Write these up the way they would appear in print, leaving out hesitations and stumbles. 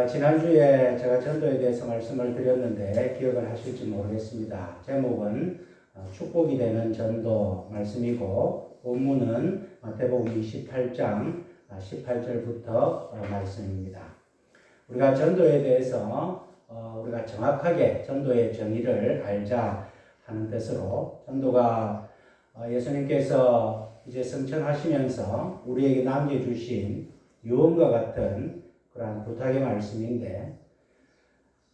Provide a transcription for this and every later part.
지난주에 제가 전도에 대해서 말씀을 드렸는데 기억을 하실지 모르겠습니다. 제목은 축복이 되는 전도 말씀이고 본문은 마태복음 28장 18절부터 말씀입니다. 우리가 전도에 대해서 우리가 정확하게 전도의 정의를 알자 하는 뜻으로 전도가 예수님께서 이제 성천하시면서 우리에게 남겨주신 유언과 같은 그러한 부탁의 말씀인데,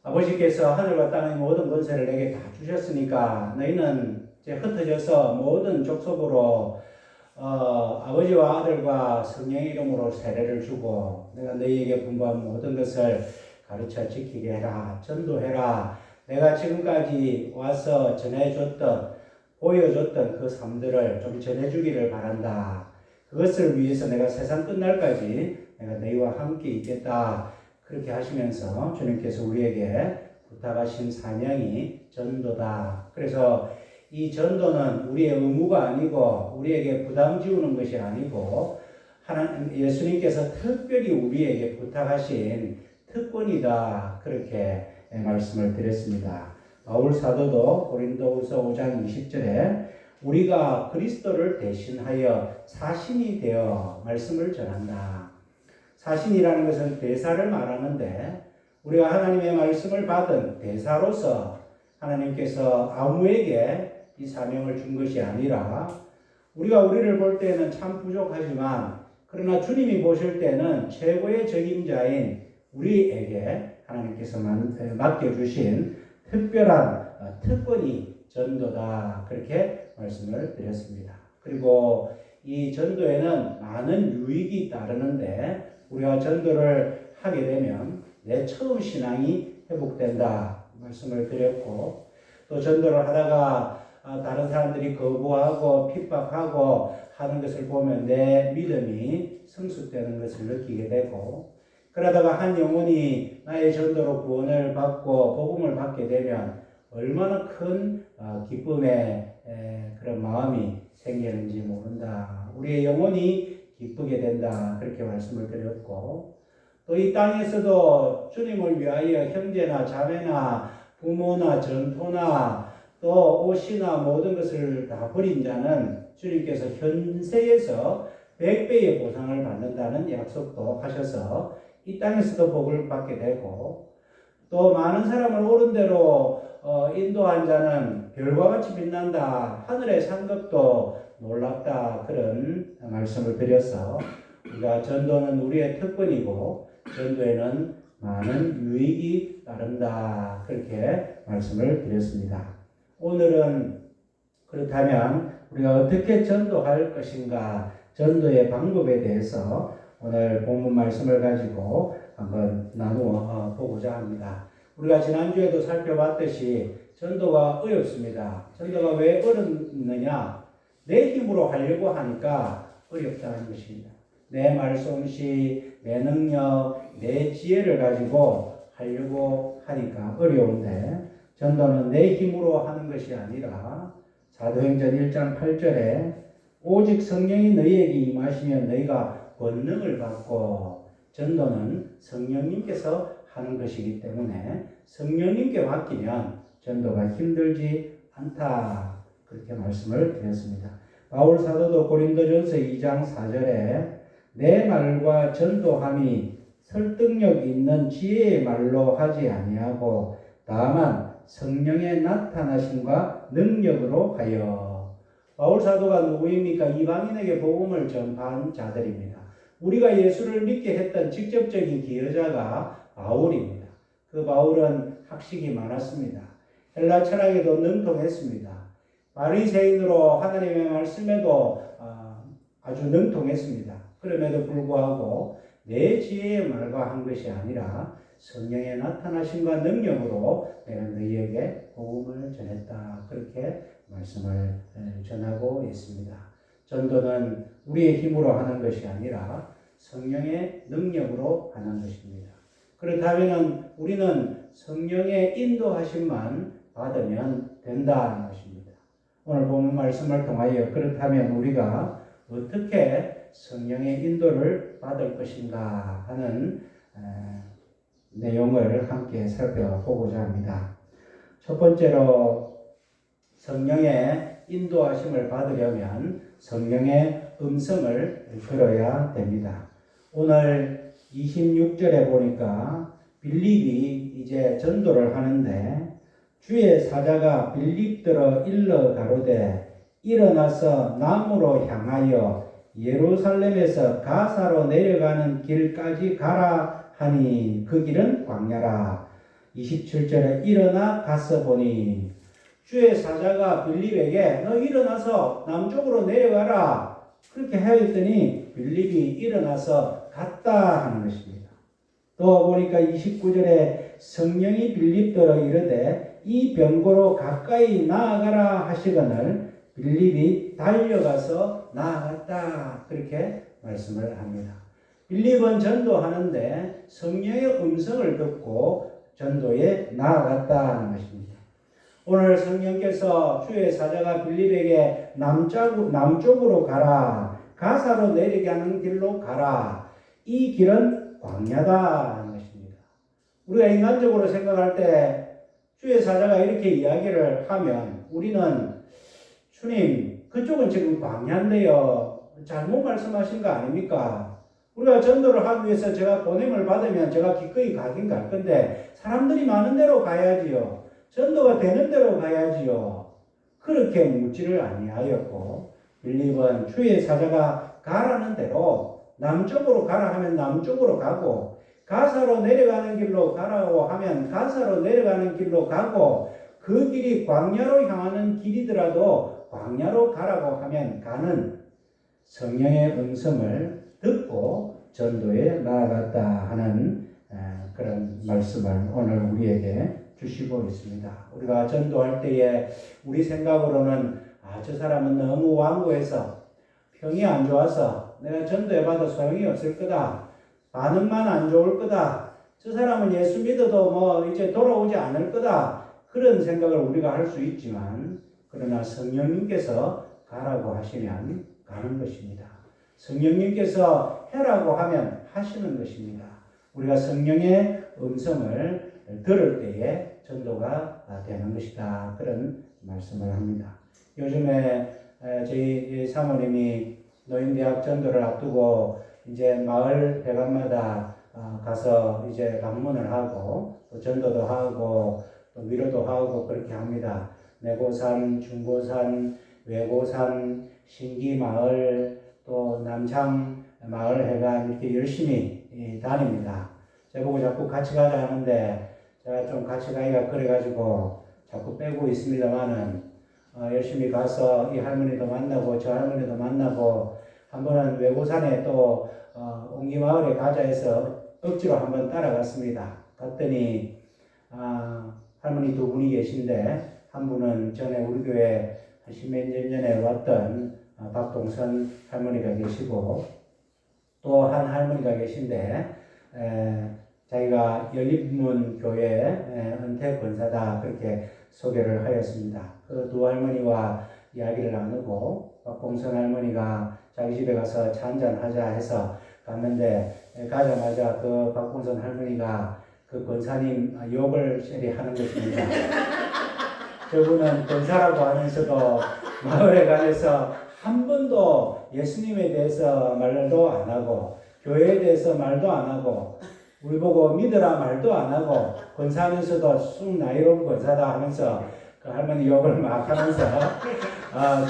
아버지께서 하늘과 땅의 모든 권세를 내게 다 주셨으니까 너희는 이제 흩어져서 모든 족속으로 아버지와 아들과 성령의 이름으로 세례를 주고 내가 너희에게 분부한 모든 것을 가르쳐 지키게 해라. 전도해라. 내가 지금까지 와서 전해줬던 보여줬던 그 삶들을 좀 전해주기를 바란다. 그것을 위해서 내가 세상 끝날까지 내가 너희와 함께 있겠다. 그렇게 하시면서 주님께서 우리에게 부탁하신 사명이 전도다. 그래서 이 전도는 우리의 의무가 아니고 우리에게 부담 지우는 것이 아니고 예수님께서 특별히 우리에게 부탁하신 특권이다. 그렇게 말씀을 드렸습니다. 바울 사도도 고린도후서 5장 20절에 우리가 그리스도를 대신하여 사신이 되어 말씀을 전한다. 사신이라는 것은 대사를 말하는데 우리가 하나님의 말씀을 받은 대사로서 하나님께서 아무에게 이 사명을 준 것이 아니라 우리가 우리를 볼 때는 참 부족하지만 그러나 주님이 보실 때는 최고의 적임자인 우리에게 하나님께서 맡겨주신 특별한 특권이 전도다. 그렇게 말씀을 드렸습니다. 그리고 이 전도에는 많은 유익이 따르는데 우리가 전도를 하게 되면 내 처음 신앙이 회복된다 말씀을 드렸고, 또 전도를 하다가 다른 사람들이 거부하고 핍박하고 하는 것을 보면 내 믿음이 성숙되는 것을 느끼게 되고, 그러다가 한 영혼이 나의 전도로 구원을 받고 복음을 받게 되면 얼마나 큰 기쁨의 그런 마음이 생기는지 모른다. 우리의 영혼이 기쁘게 된다. 그렇게 말씀을 드렸고, 또 이 땅에서도 주님을 위하여 형제나 자매나 부모나 전토나 또 옷이나 모든 것을 다 버린 자는 주님께서 현세에서 100배의 보상을 받는다는 약속도 하셔서 이 땅에서도 복을 받게 되고, 또 많은 사람을 옳은 대로 인도한 자는 별과 같이 빛난다. 하늘의 상급도 놀랍다. 그런 말씀을 드려서 우리가 전도는 우리의 특권이고 전도에는 많은 유익이 따른다. 그렇게 말씀을 드렸습니다. 오늘은 그렇다면 우리가 어떻게 전도할 것인가, 전도의 방법에 대해서 오늘 본문 말씀을 가지고 한번 나누어 보고자 합니다. 우리가 지난주에도 살펴봤듯이 전도가 어렵습니다. 전도가 왜 어렵느냐? 내 힘으로 하려고 하니까 어렵다는 것입니다. 내 말솜씨, 내 능력, 내 지혜를 가지고 하려고 하니까 어려운데, 전도는 내 힘으로 하는 것이 아니라 사도행전 1장 8절에 오직 성령이 너희에게 임하시면 너희가 권능을 받고, 전도는 성령님께서 하는 것이기 때문에 성령님께 맡기면 전도가 힘들지 않다. 그렇게 말씀을 드렸습니다. 바울 사도도 고린도전서 2장 4절에 내 말과 전도함이 설득력 있는 지혜의 말로 하지 아니하고 다만 성령의 나타나심과 능력으로 하여. 바울 사도가 누구입니까? 이방인에게 복음을 전파한 자들입니다. 우리가 예수를 믿게 했던 직접적인 기여자가 바울입니다. 그 바울은 학식이 많았습니다. 헬라 철학에도 능통했습니다. 바리새인으로 하나님의 말씀에도 아주 능통했습니다. 그럼에도 불구하고 내 지혜의 말과 한 것이 아니라 성령의 나타나심과 능력으로 내가 너희에게 복음을 전했다. 그렇게 말씀을 전하고 있습니다. 전도는 우리의 힘으로 하는 것이 아니라 성령의 능력으로 하는 것입니다. 그렇다면 우리는 성령의 인도하심만 받으면 된다는 것입니다. 오늘 본문 말씀을 통하여 그렇다면 우리가 어떻게 성령의 인도를 받을 것인가 하는 내용을 함께 살펴보고자 합니다. 첫 번째로 성령의 인도하심을 받으려면 성령의 음성을 들어야 됩니다. 오늘 26절에 보니까 빌립이 이제 전도를 하는데 주의 사자가 빌립들어 일러 가로되 일어나서 남으로 향하여 예루살렘에서 가사로 내려가는 길까지 가라 하니 그 길은 광야라. 27절에 일어나 가서 보니 주의 사자가 빌립에게 너 일어나서 남쪽으로 내려가라 그렇게 하였더니 빌립이 일어나서 갔다 하는 것입니다. 또 보니까 29절에 성령이 빌립더러 이르되 이 병고로 가까이 나아가라 하시거늘 빌립이 달려가서 나아갔다 그렇게 말씀을 합니다. 빌립은 전도하는데 성령의 음성을 듣고 전도에 나아갔다 하는 것입니다. 오늘 성령께서 주의 사자가 빌립에게 남쪽으로 가라 가사로 내려가는 길로 가라 이 길은 광야다 하는 것입니다. 우리가 인간적으로 생각할 때 주의 사자가 이렇게 이야기를 하면 우리는 주님 그쪽은 지금 광야인데요 잘못 말씀하신 거 아닙니까? 우리가 전도를 하기 위해서 제가 보냄을 받으면 제가 기꺼이 가긴 갈 건데 사람들이 많은 데로 가야지요. 전도가 되는 대로 가야지요. 그렇게 묻지를 아니하였고 빌립은 주의 사자가 가라는 대로 남쪽으로 가라 하면 남쪽으로 가고 가사로 내려가는 길로 가라고 하면 가사로 내려가는 길로 가고 그 길이 광야로 향하는 길이더라도 광야로 가라고 하면 가는 성령의 음성을 듣고 전도에 나아갔다 하는 그런 말씀을 오늘 우리에게 주시고 있습니다. 우리가 전도할 때에 우리 생각으로는 저 사람은 너무 완고해서 평이 안 좋아서 내가 전도해봐도 소용이 없을 거다. 반응만 안 좋을 거다. 저 사람은 예수 믿어도 뭐 이제 돌아오지 않을 거다. 그런 생각을 우리가 할 수 있지만 그러나 성령님께서 가라고 하시면 가는 것입니다. 성령님께서 해라고 하면 하시는 것입니다. 우리가 성령의 음성을 들을 때에 전도가 되는 것이다. 그런 말씀을 합니다. 요즘에 저희 사모님이 노인대학 전도를 앞두고 이제 마을 회관마다 가서 이제 방문을 하고 또 전도도 하고 또 위로도 하고 그렇게 합니다. 내고산, 중고산, 외고산, 신기마을 또 남창 마을 회관 이렇게 열심히 다닙니다. 저보고 자꾸 같이 가자 하는데 제가 좀 같이 가기가 그래가지고 자꾸 빼고 있습니다만은 열심히 가서 이 할머니도 만나고 저 할머니도 만나고 한 번은 외고산에 또 옹기마을에 가자 해서 억지로 한번 따라갔습니다. 갔더니 할머니 두 분이 계신데 한 분은 전에 우리 교회 한 십몇 년 전에 왔던 박동선 할머니가 계시고 또 한 할머니가 계신데 자기가 연립문 교회 은퇴 권사다 그렇게 소개를 하였습니다. 그 두 할머니와 이야기를 나누고 박봉선 할머니가 자기 집에 가서 차 한잔 하자 해서 갔는데 가자마자 그 박봉선 할머니가 그 권사님 욕을 세리 하는 것입니다. 저분은 권사라고 하면서도 마을에 가면서 한 번도 예수님에 대해서 말도 안 하고 교회에 대해서 말도 안 하고 우리 보고 믿으라 말도 안 하고 권사하면서도 쑥 나이로운 권사다 하면서 그 할머니 욕을 막 하면서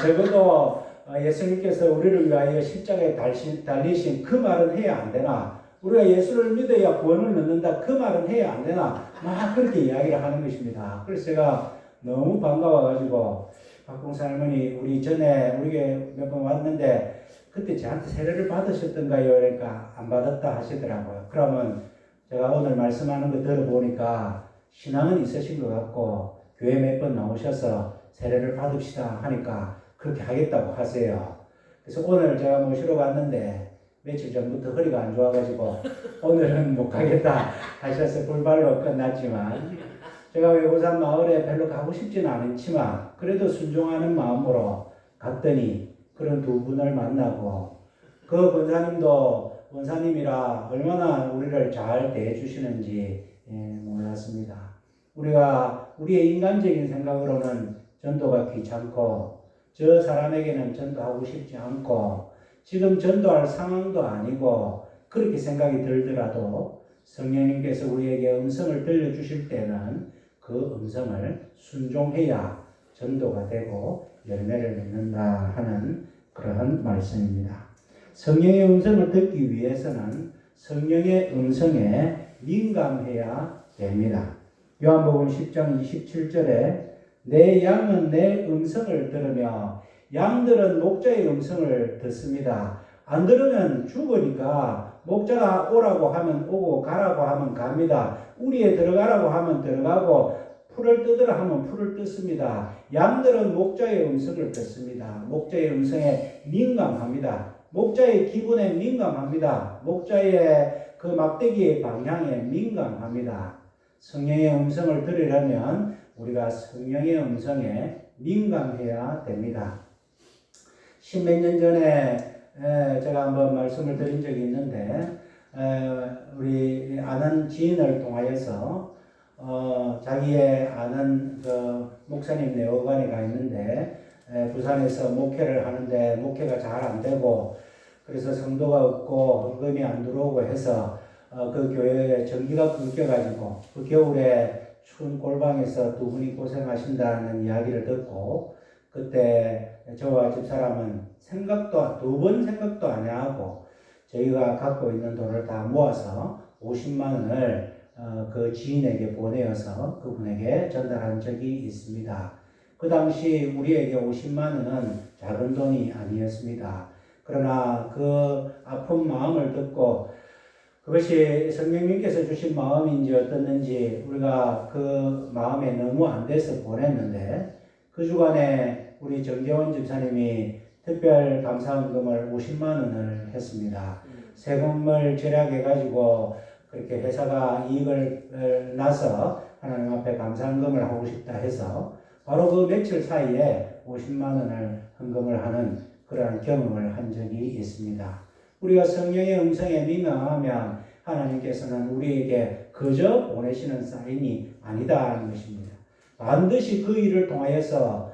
적어도 예수님께서 우리를 위하여 십자가에 달리신 그 말은 해야 안 되나? 우리가 예수를 믿어야 구원을 얻는다 그 말은 해야 안 되나? 막 그렇게 이야기를 하는 것입니다. 그래서 제가 너무 반가워가지고 박봉사 할머니 우리 전에 우리에 몇 번 왔는데 그때 저한테 세례를 받으셨던가요? 그러니까 안 받았다 하시더라고요. 그러면 제가 오늘 말씀하는 거 들어보니까 신앙은 있으신 것 같고 교회 몇 번 나오셔서 세례를 받읍시다 하니까 그렇게 하겠다고 하세요. 그래서 오늘 제가 모시러 왔는데 며칠 전부터 허리가 안 좋아가지고 오늘은 못 가겠다 하셔서 불발로 끝났지만 제가 외고산 마을에 별로 가고 싶지는 않지만 그래도 순종하는 마음으로 갔더니 그런 두 분을 만나고 그 권사님도 원사님이라 얼마나 우리를 잘 대해주시는지 몰랐습니다. 우리가 우리의 인간적인 생각으로는 전도가 귀찮고 저 사람에게는 전도하고 싶지 않고 지금 전도할 상황도 아니고 그렇게 생각이 들더라도 성령님께서 우리에게 음성을 들려주실 때는 그 음성을 순종해야 전도가 되고 열매를 맺는다 하는 그러한 말씀입니다. 성령의 음성을 듣기 위해서는 성령의 음성에 민감해야 됩니다. 요한복음 10장 27절에 내 양은 내 음성을 들으며 양들은 목자의 음성을 듣습니다. 안 들으면 죽으니까 목자가 오라고 하면 오고 가라고 하면 갑니다. 우리에 들어가라고 하면 들어가고 풀을 뜯으라 하면 풀을 뜯습니다. 양들은 목자의 음성을 듣습니다. 목자의 음성에 민감합니다. 목자의 기분에 민감합니다. 목자의 그 막대기의 방향에 민감합니다. 성령의 음성을 들으려면 우리가 성령의 음성에 민감해야 됩니다. 십몇 년 전에 제가 한번 말씀을 드린 적이 있는데 우리 아는 지인을 통하여서 자기의 아는 그 목사님 내어관에 가 있는데 부산에서 목회를 하는데 목회가 잘 안 되고 그래서 성도가 없고 헌금이 안 들어오고 해서 그 교회에 전기가 끊겨가지고 그 겨울에 추운 골방에서 두 분이 고생하신다는 이야기를 듣고 그때 저와 집사람은 두 번 생각도 안 하고 저희가 갖고 있는 돈을 다 모아서 50만 원을 그 지인에게 보내어서 그분에게 전달한 적이 있습니다. 그 당시 우리에게 50만 원은 작은 돈이 아니었습니다. 그러나 그 아픈 마음을 듣고 그것이 성령님께서 주신 마음인지 어떻는지 우리가 그 마음에 너무 안 돼서 보냈는데 그 주간에 우리 정재원 집사님이 특별 감사헌금을 50만 원을 했습니다. 세금을 절약해가지고 그렇게 회사가 이익을 나서 하나님 앞에 감사헌금을 하고 싶다 해서 바로 그 며칠 사이에 50만 원을 헌금을 하는 그러한 경험을 한 적이 있습니다. 우리가 성령의 음성에 민감하면 하나님께서는 우리에게 그저 보내시는 사인이 아니다는 것입니다. 반드시 그 일을 통하여서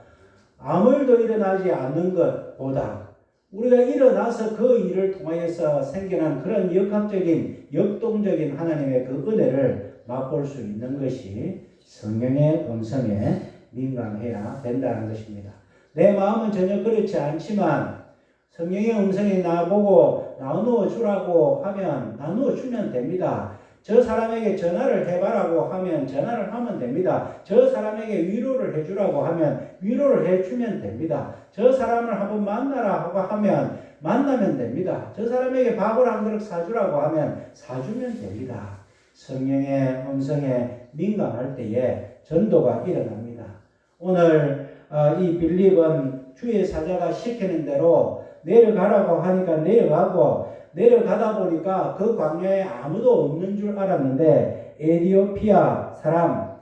아무 일도 일어나지 않는 것보다 우리가 일어나서 그 일을 통하여서 생겨난 그런 역학적인 역동적인 하나님의 그 은혜를 맛볼 수 있는 것이 성령의 음성에 민감해야 된다는 것입니다. 내 마음은 전혀 그렇지 않지만 성령의 음성이 나보고 나누어 주라고 하면 나누어 주면 됩니다. 저 사람에게 전화를 해봐라고 하면 전화를 하면 됩니다. 저 사람에게 위로를 해주라고 하면 위로를 해주면 됩니다. 저 사람을 한번 만나라 하고 하면 만나면 됩니다. 저 사람에게 밥을 한 그릇 사주라고 하면 사주면 됩니다. 성령의 음성에 민감할 때에 전도가 일어납니다. 오늘 이 빌립은 주의 사자가 시키는 대로 내려가라고 하니까 내려가다 보니까 그 광야에 아무도 없는 줄 알았는데 에디오피아 사람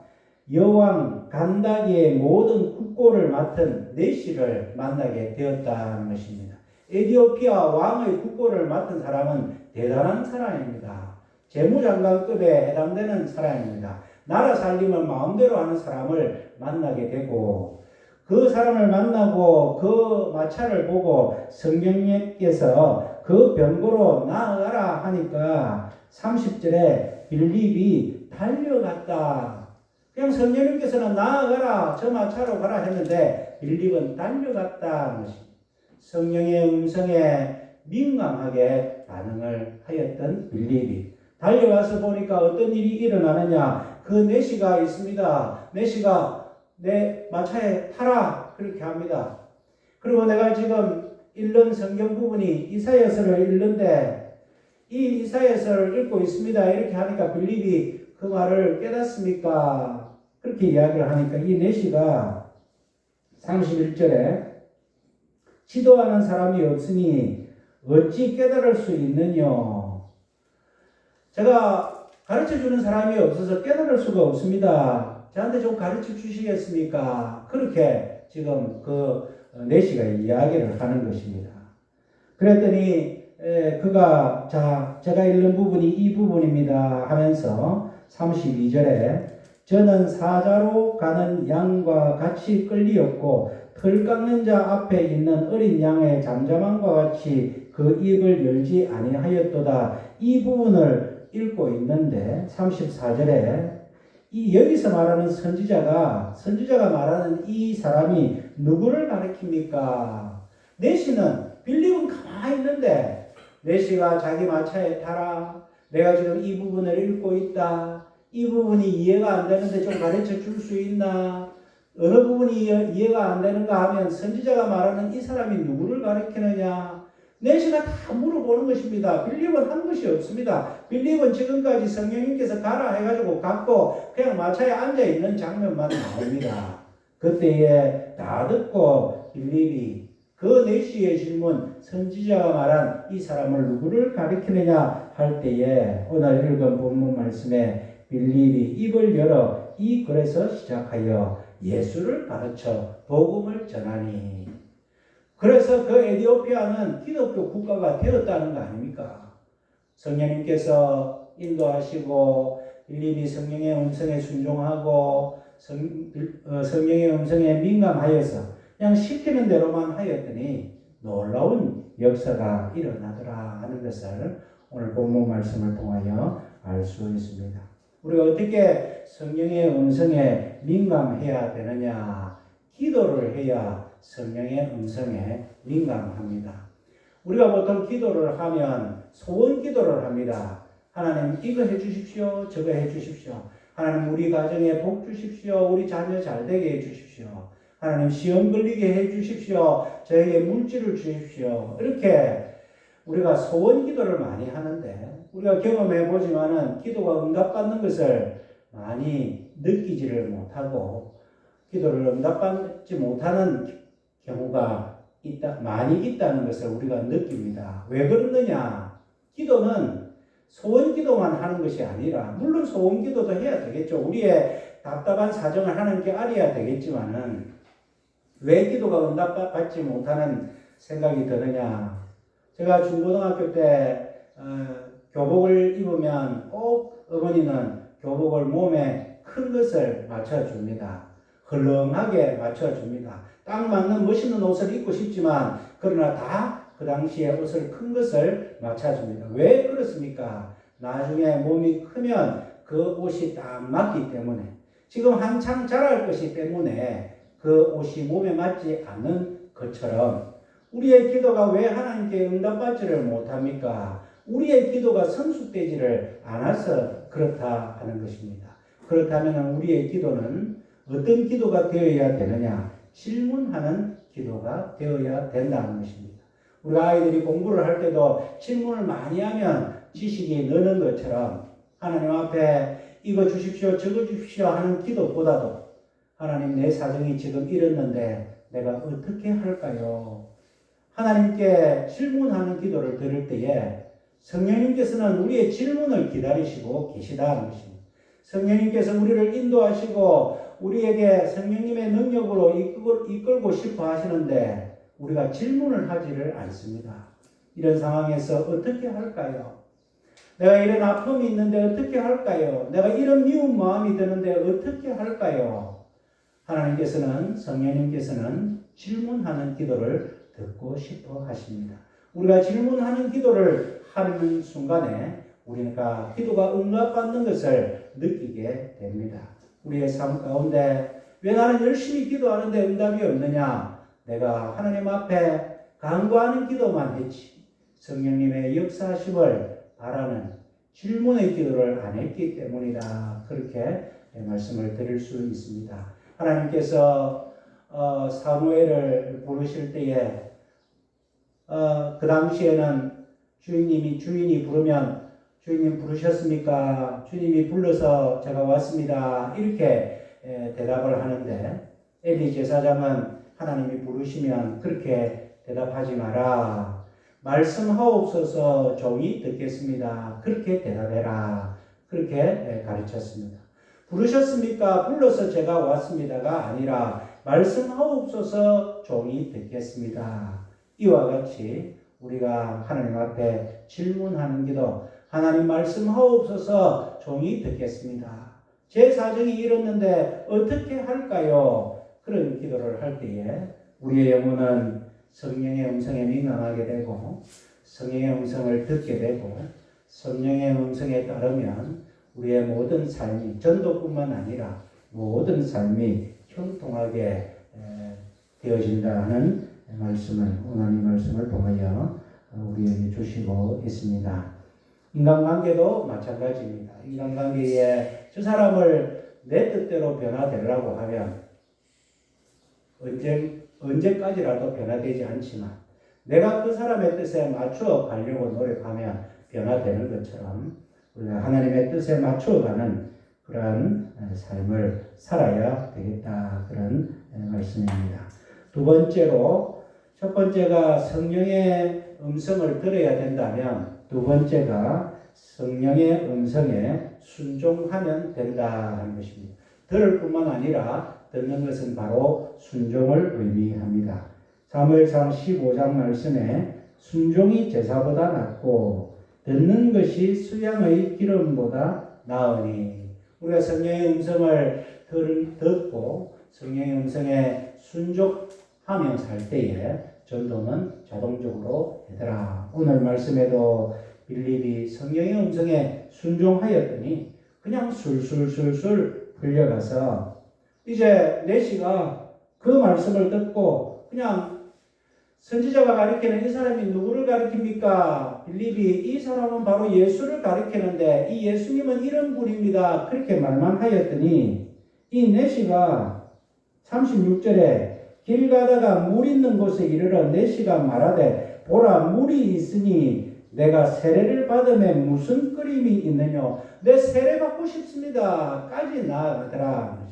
여왕 간다기의 모든 국고를 맡은 내시를 만나게 되었다는 것입니다. 에디오피아 왕의 국고를 맡은 사람은 대단한 사람입니다. 재무장관급에 해당되는 사람입니다. 나라 살림을 마음대로 하는 사람을 만나게 되고 그 사람을 만나고 그 마차를 보고 성령님께서 그 병고로 나아가라 하니까 30절에 빌립이 달려갔다. 그냥 성령님께서는 나아가라 저 마차로 가라 했는데 빌립은 달려갔다는 것입니다. 성령의 음성에 민감하게 반응을 하였던 빌립이 달려가서 보니까 어떤 일이 일어나느냐. 그 내시가 있습니다. 내시가 내 마차에 타라 그렇게 합니다. 그리고 내가 지금 읽는 성경 부분이 이사야서를 읽는데 이 이사야서를 읽고 있습니다. 이렇게 하니까 빌립이 그 말을 깨닫습니까? 그렇게 이야기를 하니까 이 내시가 31절에 지도하는 사람이 없으니 어찌 깨달을 수 있느냐. 제가 가르쳐주는 사람이 없어서 깨달을 수가 없습니다. 저한테 좀 가르쳐 주시겠습니까? 그렇게 지금 그 내시가 이야기를 하는 것입니다. 그랬더니 그가 자 제가 읽는 부분이 이 부분입니다 하면서 32절에 저는 사자로 가는 양과 같이 끌리었고 털 깎는 자 앞에 있는 어린 양의 잠잠함과 같이 그 입을 열지 아니하였도다. 이 부분을 읽고 있는데 34절에 이 여기서 말하는 선지자가 말하는 이 사람이 누구를 가리킵니까? 내시는 빌립은 가만히 있는데 내시가 자기 마차에 타라. 내가 지금 이 부분을 읽고 있다. 이 부분이 이해가 안 되는데 좀 가르쳐 줄 수 있나? 어느 부분이 이해가 안 되는가 하면 선지자가 말하는 이 사람이 누구를 가리키느냐? 내시가 다 물어보는 것입니다. 빌립은 한 것이 없습니다. 빌립은 지금까지 성령님께서 가라 해가지고 갔고 그냥 마차에 앉아있는 장면만 나옵니다. 그때에 다 듣고 빌립이 그 내시의 질문 선지자가 말한 이 사람을 누구를 가리키느냐 할 때에 오늘 읽은 본문 말씀에 빌립이 입을 열어 이 글에서 시작하여 예수를 가르쳐 복음을 전하니 그래서 그 에티오피아는 기독교 국가가 되었다는 거 아닙니까? 성령님께서 인도하시고 빌립이 성령의 음성에 순종하고 성령의 음성에 민감하여서 그냥 시키는 대로만 하였더니 놀라운 역사가 일어나더라 하는 것을 오늘 본문 말씀을 통하여 알 수 있습니다. 우리가 어떻게 성령의 음성에 민감해야 되느냐? 기도를 해야 성령의 음성에 민감합니다. 우리가 보통 기도를 하면 소원 기도를 합니다. 하나님 이거 해 주십시오. 저거 해 주십시오. 하나님 우리 가정에 복 주십시오. 우리 자녀 잘 되게 해 주십시오. 하나님 시험 걸리게 해 주십시오. 저에게 물질을 주십시오. 이렇게 우리가 소원 기도를 많이 하는데 우리가 경험해 보지만은 기도가 응답받는 것을 많이 느끼지를 못하고 기도를 응답받지 못하는 경우가 많이 있다는 것을 우리가 느낍니다. 왜 그러느냐? 기도는 소원 기도만 하는 것이 아니라 물론 소원 기도도 해야 되겠죠. 우리의 답답한 사정을 하나님께 알아야 되겠지만은 왜 기도가 응답받지 못하는 생각이 드느냐? 제가 중고등학교 때 교복을 입으면 꼭 어머니는 교복을 몸에 큰 것을 맞춰줍니다. 헐렁하게 맞춰줍니다. 딱 맞는 멋있는 옷을 입고 싶지만 그러나 다 그 당시에 옷을 큰 것을 맞춰줍니다. 왜 그렇습니까? 나중에 몸이 크면 그 옷이 딱 맞기 때문에 지금 한창 자랄 것이기 때문에 그 옷이 몸에 맞지 않는 것처럼 우리의 기도가 왜 하나님께 응답받지를 못합니까? 우리의 기도가 성숙되지를 않아서 그렇다 하는 것입니다. 그렇다면 우리의 기도는 어떤 기도가 되어야 되느냐? 질문하는 기도가 되어야 된다는 것입니다. 우리 아이들이 공부를 할 때도 질문을 많이 하면 지식이 느는 것처럼 하나님 앞에 이거 주십시오, 저거 주십시오 하는 기도보다도 하나님 내 사정이 지금 이렇는데 내가 어떻게 할까요? 하나님께 질문하는 기도를 들을 때에 성령님께서는 우리의 질문을 기다리시고 계시다는 것입니다. 성령님께서 우리를 인도하시고 우리에게 성령님의 능력으로 이끌고 싶어 하시는데 우리가 질문을 하지를 않습니다. 이런 상황에서 어떻게 할까요? 내가 이런 아픔이 있는데 어떻게 할까요? 내가 이런 미운 마음이 드는데 어떻게 할까요? 하나님께서는 성령님께서는 질문하는 기도를 듣고 싶어 하십니다. 우리가 질문하는 기도를 하는 순간에 우리가 기도가 응답받는 것을 느끼게 됩니다. 우리의 삶 가운데 왜 나는 열심히 기도하는데 응답이 없느냐? 내가 하나님 앞에 간구하는 기도만 했지 성령님의 역사하심을 바라는 질문의 기도를 안 했기 때문이다. 그렇게 말씀을 드릴 수 있습니다. 하나님께서 사무엘을 부르실 때에 그 당시에는 주인이 부르면 주인님 부르셨습니까? 주님이 불러서 제가 왔습니다. 이렇게 대답을 하는데 엘리 제사장은 하나님이 부르시면 그렇게 대답하지 마라. 말씀하옵소서 종이 듣겠습니다. 그렇게 대답해라. 그렇게 가르쳤습니다. 부르셨습니까? 불러서 제가 왔습니다가 아니라 말씀하옵소서 종이 듣겠습니다. 이와 같이 우리가 하나님 앞에 질문하는 기도, 하나님 말씀하옵소서 종이 듣겠습니다. 제 사정이 이렇는데 어떻게 할까요? 그런 기도를 할 때에 우리의 영혼은 성령의 음성에 민감하게 되고 성령의 음성을 듣게 되고 성령의 음성에 따르면 우리의 모든 삶이 전도뿐만 아니라 모든 삶이 형통하게 되어진다는 말씀을 오늘 이 말씀을 통하여 우리에게 주시고 있습니다. 인간관계도 마찬가지입니다. 인간관계에 저 사람을 내 뜻대로 변화되려고 하면 언제까지라도 변화되지 않지만 내가 그 사람의 뜻에 맞추어 가려고 노력하면 변화되는 것처럼 우리가 하나님의 뜻에 맞추어가는 그러한 삶을 살아야 되겠다. 그런 말씀입니다. 두 번째로, 첫 번째가 성령의 음성을 들어야 된다면 두 번째가 성령의 음성에 순종하면 된다 하는 것입니다. 들을 뿐만 아니라 듣는 것은 바로 순종을 의미합니다. 사무엘상 15장 말씀에 순종이 제사보다 낫고 듣는 것이 수양의 기름보다 나으니, 우리가 성령의 음성을 듣고 성령의 음성에 순종하며 살 때에 전도는 자동적으로 되더라. 오늘 말씀에도 빌립이 성령의 음성에 순종하였더니 그냥 술술술술 흘려가서 이제 내시가 그 말씀을 듣고 그냥 선지자가 가리키는 이 사람이 누구를 가리킵니까? 빌립이 이 사람은 바로 예수를 가리키는데 이 예수님은 이런 분입니다. 그렇게 말만 하였더니 이 내시가 36절에 길 가다가 물 있는 곳에 이르러 내시가 말하되 보라 물이 있으니 내가 세례를 받음에 무슨 끓임이 있느냐 내 세례 받고 싶습니다 까지 나아가더라.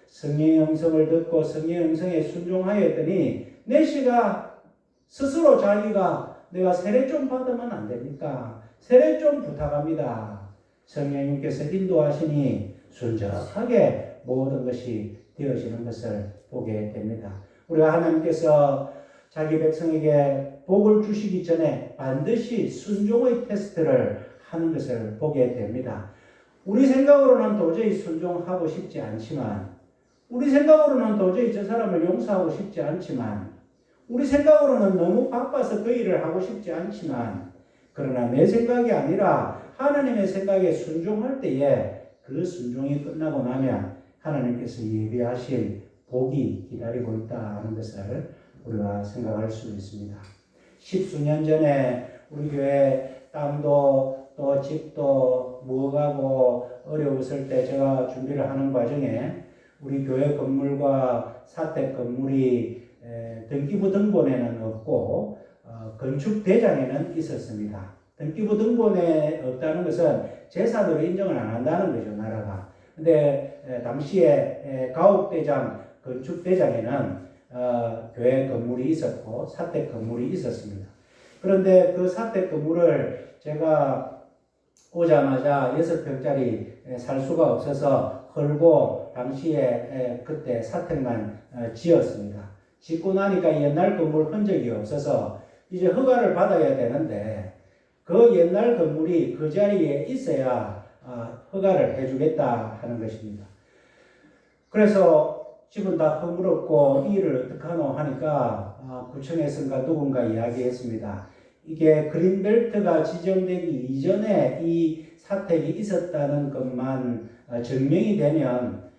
성령의 음성을 듣고 성령의 음성에 순종하였더니 내시가 스스로 자기가 내가 세례 좀 받으면 안 됩니까? 세례 좀 부탁합니다. 성령님께서 인도하시니 순적하게 모든 것이 되어지는 것을 보게 됩니다. 우리가 하나님께서 자기 백성에게 복을 주시기 전에 반드시 순종의 테스트를 하는 것을 보게 됩니다. 우리 생각으로는 도저히 순종하고 싶지 않지만, 우리 생각으로는 도저히 저 사람을 용서하고 싶지 않지만, 우리 생각으로는 너무 바빠서 그 일을 하고 싶지 않지만, 그러나 내 생각이 아니라 하나님의 생각에 순종할 때에 그 순종이 끝나고 나면 하나님께서 예비하신 복이 기다리고 있다 하는 것을 우리가 생각할 수 있습니다. 10수년 전에 우리 교회 땅도 또 집도 무어가고 어려웠을 때 제가 준비를 하는 과정에 우리 교회 건물과 사택 건물이 등기부 등본에는 없고 건축 대장에는 있었습니다. 등기부 등본에 없다는 것은 재산으로 인정을 안 한다는 거죠, 나라가. 근데 당시에 가옥대장, 건축대장에는 교회 건물이 있었고 사택 건물이 있었습니다. 그런데 그 사택 건물을 제가 오자마자 6평짜리 살 수가 없어서 헐고 당시에 그때 사택만 지었습니다. 짓고 나니까 옛날 건물 흔적이 없어서 이제 허가를 받아야 되는데 그 옛날 건물이 그 자리에 있어야 허가를 해주겠다 하는 것입니다. 그래서 집은 다 허물었고 이 일을 어떡하노 하니까 구청에서인가 누군가 이야기했습니다. 이게 그린벨트가 지정되기 이전에 이 사택이 있었다는 것만 증명이 되면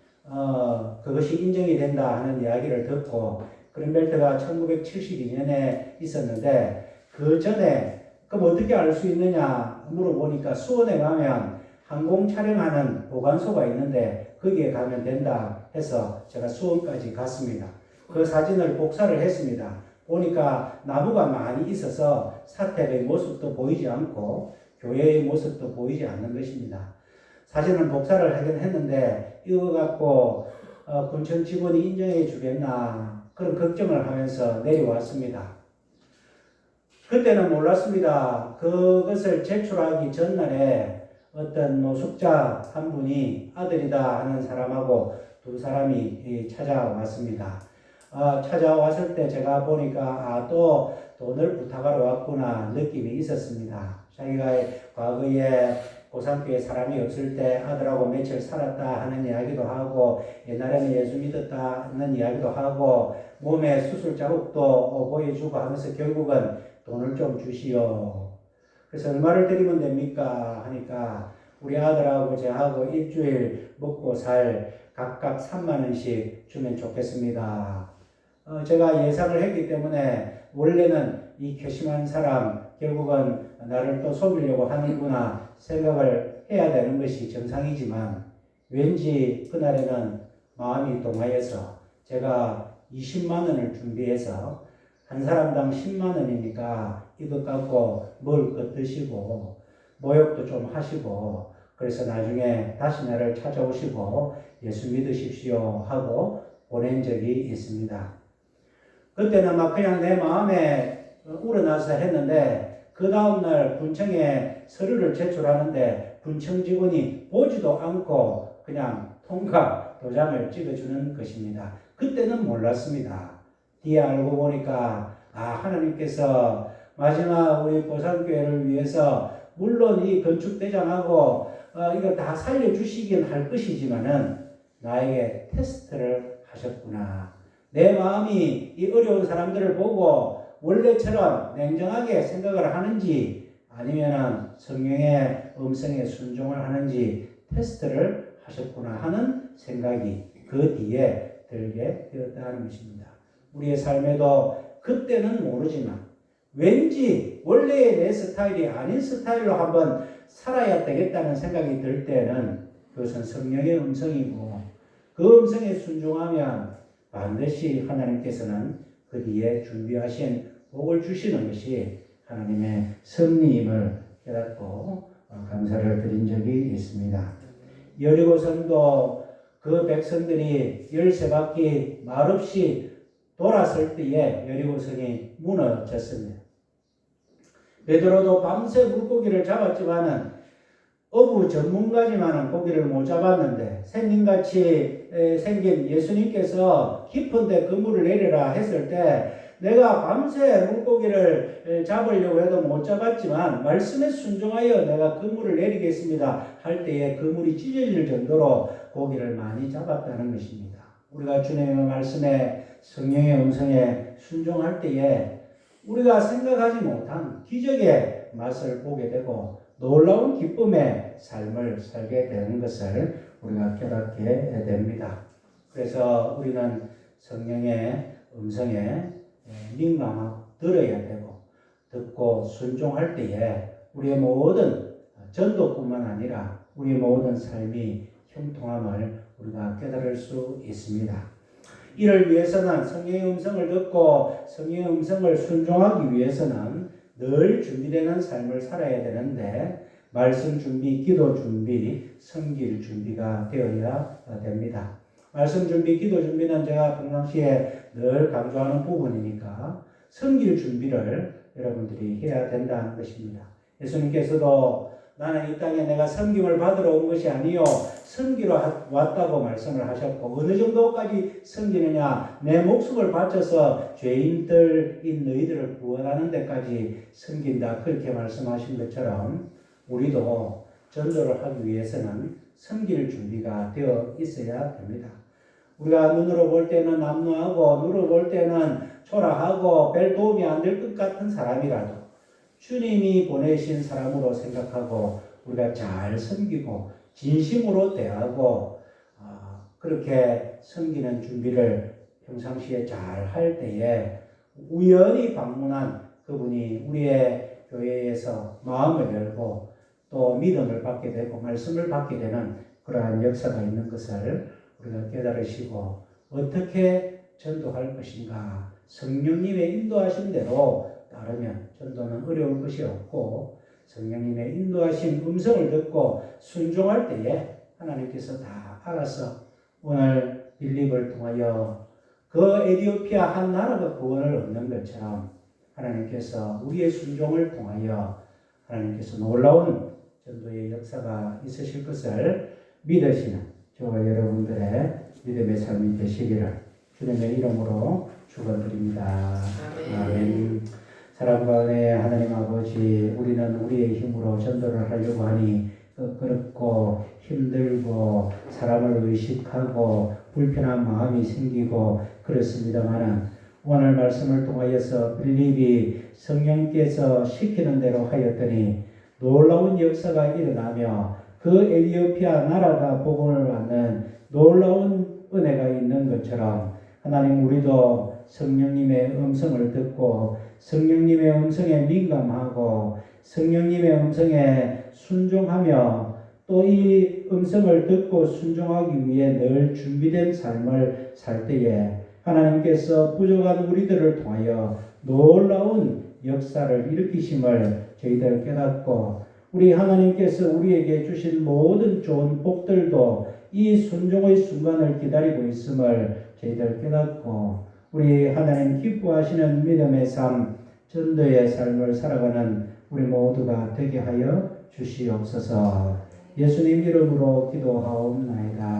그것이 인정이 된다 하는 이야기를 듣고, 그린벨트가 1972년에 있었는데 그 전에 그럼 어떻게 알 수 있느냐 물어보니까 수원에 가면 항공 촬영하는 보관소가 있는데 거기에 가면 된다 해서 제가 수원까지 갔습니다. 그 사진을 복사를 했습니다. 보니까 나무가 많이 있어서 사택의 모습도 보이지 않고 교회의 모습도 보이지 않는 것입니다. 사진을 복사를 하긴 했는데 이거 갖고 군청 직원이 인정해 주겠나 그런 걱정을 하면서 내려왔습니다. 그때는 몰랐습니다. 그것을 제출하기 전날에 어떤 노숙자 한 분이 아들이다 하는 사람하고 두 사람이 찾아왔습니다. 찾아왔을 때 제가 보니까 또 돈을 부탁하러 왔구나 느낌이 있었습니다. 자기가 과거에 고산교에 사람이 없을 때 아들하고 며칠 살았다 하는 이야기도 하고 옛날에는 예수 믿었다 하는 이야기도 하고 몸에 수술 자국도 보여주고 하면서 결국은 돈을 좀 주시오. 그래서 얼마를 드리면 됩니까? 하니까 우리 아들하고 저하고 일주일 먹고 살 각각 3만 원씩 주면 좋겠습니다. 제가 예상을 했기 때문에 원래는 이 괘씸한 사람 결국은 나를 또 속이려고 하는구나 생각을 해야 되는 것이 정상이지만 왠지 그날에는 마음이 동하여서 제가 20만 원을 준비해서 한 사람당 10만 원이니까 이것 갖고 먹을 것 드시고 모욕도 좀 하시고 그래서 나중에 다시 나를 찾아오시고 예수 믿으십시오 하고 보낸 적이 있습니다. 그때는 막 그냥 내 마음에 우러나서 했는데 그 다음날 군청에 서류를 제출하는데 군청 직원이 보지도 않고 그냥 통과 도장을 찍어주는 것입니다. 그때는 몰랐습니다. 뒤에 알고 보니까 하나님께서 마지막 우리 보살교회를 위해서 물론 이 건축대장하고 이거 다 살려주시긴 할 것이지만은 나에게 테스트를 하셨구나. 내 마음이 이 어려운 사람들을 보고 원래처럼 냉정하게 생각을 하는지 아니면은 성령의 음성에 순종을 하는지 테스트를 하셨구나 하는 생각이 그 뒤에 들게 되었다는 것입니다. 우리의 삶에도 그때는 모르지만 왠지 원래의 내 스타일이 아닌 스타일로 한번 살아야 되겠다는 생각이 들 때는 그것은 성령의 음성이고 그 음성에 순종하면 반드시 하나님께서는 그 뒤에 준비하신 복을 주시는 것이 하나님의 섭리임을 깨닫고 감사를 드린 적이 있습니다. 여리고성도 그 백성들이 13바퀴 말없이 돌았을 때에 여리고성이 무너졌습니다. 베드로도 밤새 물고기를 잡았지만은 어부 전문가지만은 고기를 못 잡았는데 생님같이 생긴 예수님께서 깊은데 그물을 내리라 했을 때 내가 밤새 물고기를 잡으려고 해도 못 잡았지만 말씀에 순종하여 내가 그물을 내리겠습니다 할 때에 그물이 찢어질 정도로 고기를 많이 잡았다는 것입니다. 우리가 주님의 말씀에 성령의 음성에 순종할 때에 우리가 생각하지 못한 기적의 맛을 보게 되고 놀라운 기쁨의 삶을 살게 되는 것을 우리가 깨닫게 됩니다. 그래서 우리는 성령의 음성에 민감하고 들어야 되고 듣고 순종할 때에 우리의 모든 전도뿐만 아니라 우리의 모든 삶이 형통함을 우리가 깨달을 수 있습니다. 이를 위해서는 성령의 음성을 듣고 성령의 음성을 순종하기 위해서는 늘 준비되는 삶을 살아야 되는데 말씀 준비, 기도 준비, 섬길 준비가 되어야 됩니다. 말씀 준비, 기도 준비는 제가 평상시에 늘 강조하는 부분이니까 섬길 준비를 여러분들이 해야 된다는 것입니다. 예수님께서도 나는 이 땅에 내가 섬김을 받으러 온 것이 아니요 섬기러 왔다고 말씀을 하셨고 어느 정도까지 섬기느냐 내 목숨을 바쳐서 죄인들인 너희들을 구원하는 데까지 섬긴다 그렇게 말씀하신 것처럼 우리도 전도를 하기 위해서는 섬길 준비가 되어 있어야 됩니다. 우리가 눈으로 볼 때는 남루하고 눈으로 볼 때는 초라하고 별 도움이 안 될 것 같은 사람이라도 주님이 보내신 사람으로 생각하고 우리가 잘 섬기고 진심으로 대하고 그렇게 섬기는 준비를 평상시에 잘 할 때에 우연히 방문한 그분이 우리의 교회에서 마음을 열고 또 믿음을 받게 되고 말씀을 받게 되는 그러한 역사가 있는 것을 우리가 깨달으시고 어떻게 전도할 것인가 성령님의 인도하신 대로 따르면 전도는 어려울 것이 없고 성령님의 인도하신 음성을 듣고 순종할 때에 하나님께서 다 알아서 오늘 빌립을 통하여 그 에티오피아 한 나라가 구원을 얻는 것처럼 하나님께서 우리의 순종을 통하여 하나님께서 놀라운 전도의 역사가 있으실 것을 믿으시는 저와 여러분들의 믿음의 삶이 되시기를 주님의 이름으로 축원드립니다. 아멘. 아멘. 사랑과 은혜의 하나님 아버지, 우리는 우리의 힘으로 전도를 하려고 하니 그렇고 힘들고 사람을 의식하고 불편한 마음이 생기고 그렇습니다만은 오늘 말씀을 통하여서 빌립이 성령께서 시키는 대로 하였더니 놀라운 역사가 일어나며 그 에티오피아 나라가 복음을 받는 놀라운 은혜가 있는 것처럼 하나님, 우리도 성령님의 음성을 듣고 성령님의 음성에 민감하고 성령님의 음성에 순종하며 또 이 음성을 듣고 순종하기 위해 늘 준비된 삶을 살 때에 하나님께서 부족한 우리들을 통하여 놀라운 역사를 일으키심을 저희들 깨닫고, 우리 하나님께서 우리에게 주신 모든 좋은 복들도 이 순종의 순간을 기다리고 있음을 저희들 깨닫고, 우리 하나님 기뻐하시는 믿음의 삶, 전도의 삶을 살아가는 우리 모두가 되게 하여 주시옵소서. 예수님 이름으로 기도하옵나이다.